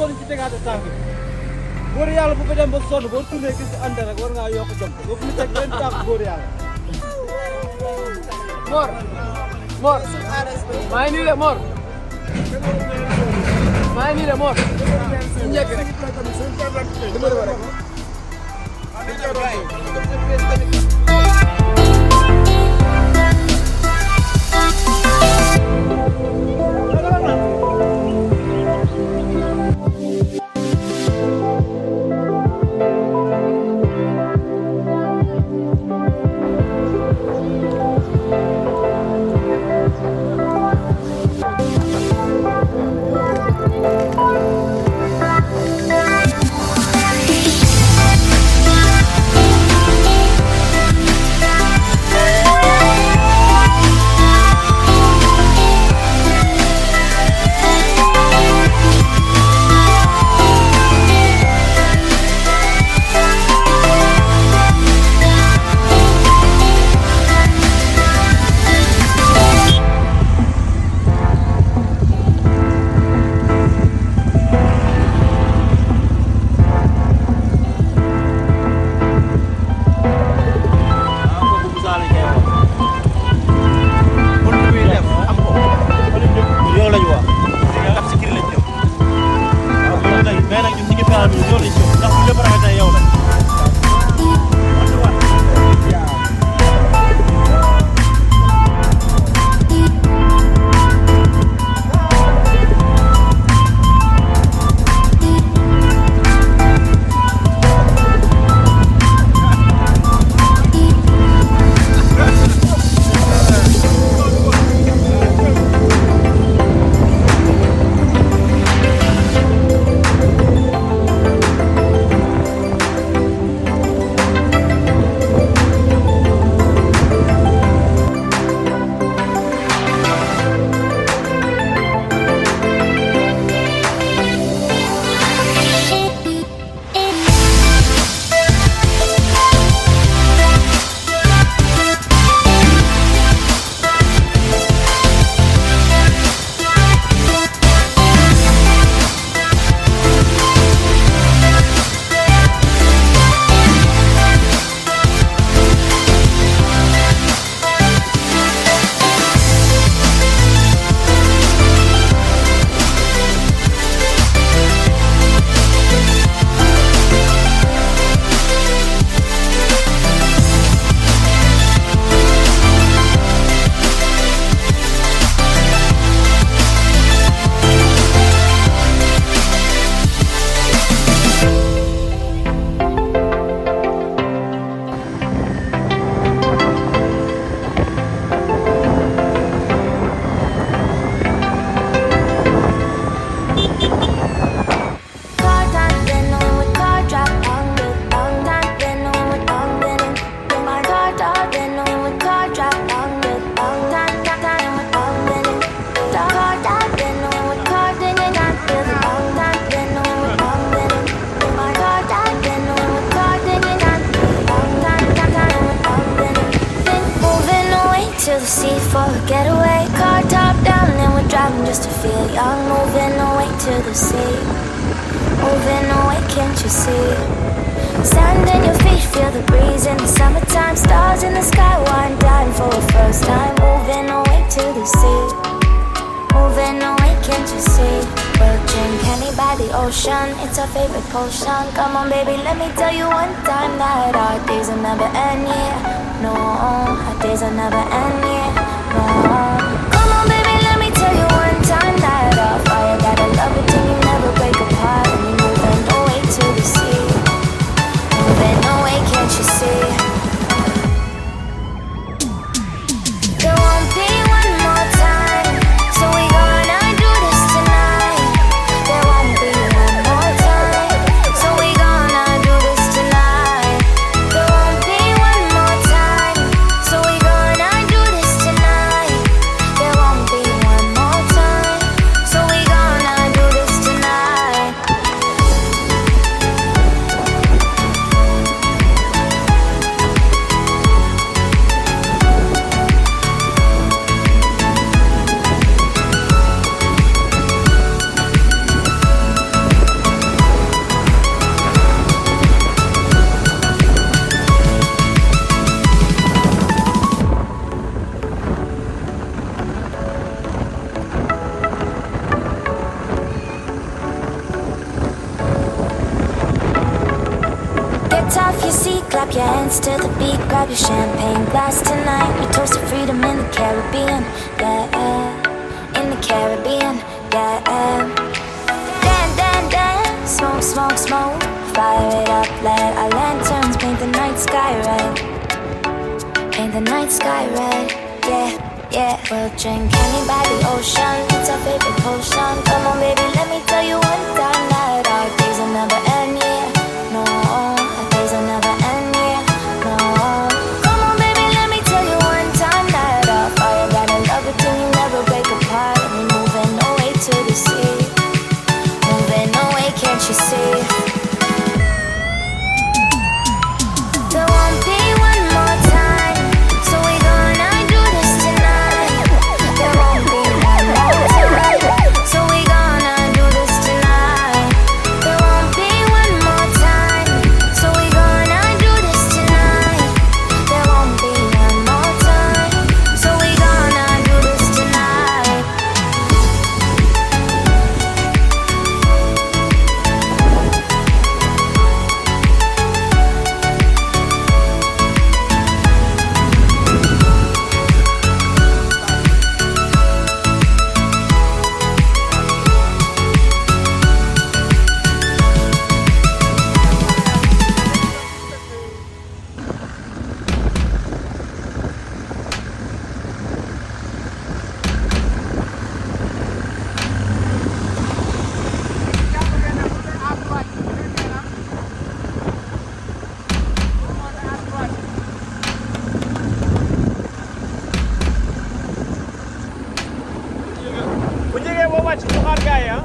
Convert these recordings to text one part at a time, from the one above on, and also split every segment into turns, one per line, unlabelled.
sonn ci tegaate tànk góor yàlla bu ko dem ba sonn boo tourné gis ande rek war ngaa yokk jom boo fi ñu teg benn tànk góor yàlla Mor maa ngi nii de Mor njëkk rek
just to feel young, moving away to the sea. Moving away, can't you see? Stand on your feet, feel the breeze in the summertime. Stars in the sky, one time for the first time. Moving away to the sea. Moving away, can't you see? We'll drink honey by the ocean, it's our favorite potion. Come on baby, let me tell you one time that our days will never end, yeah. No, our days will never end, yeah. No. Come on baby, let me tell you one time that our fire got a love it till you never break apart. And you're moving away to the sea. Moving away, can't you see? There won't be one more time, so we gonna do this tonight. There won't be one more time, so we gonna do this tonight. There won't be one more time, so we gonna do this tonight. There dance to the beat, grab your champagne glass tonight. We toast to freedom in the Caribbean, yeah, in the Caribbean, yeah. Dance, dance, dance, smoke, smoke, smoke. Fire it up, let our lanterns paint the night sky red. Paint the night sky red, yeah, yeah. We'll drink honey by the ocean, it's our favorite potion. Come on baby, let me tell you one time that our days will never end, yeah. No, our days will never end, yeah. No. Come on baby, let me tell you one time that our fire gotta love it till you never break apart. And we're moving away to the sea, moving away, can't you see? There won't be one more time, so we gonna do this tonight. There won't be one more time, so we gonna do this tonight. There won't be one more time, so we gonna do this tonight. There won't be one more time, so we gonna do this tonight.
bu njëgee boo wàcc ñu xaar gaay ah.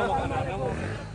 mo ako na.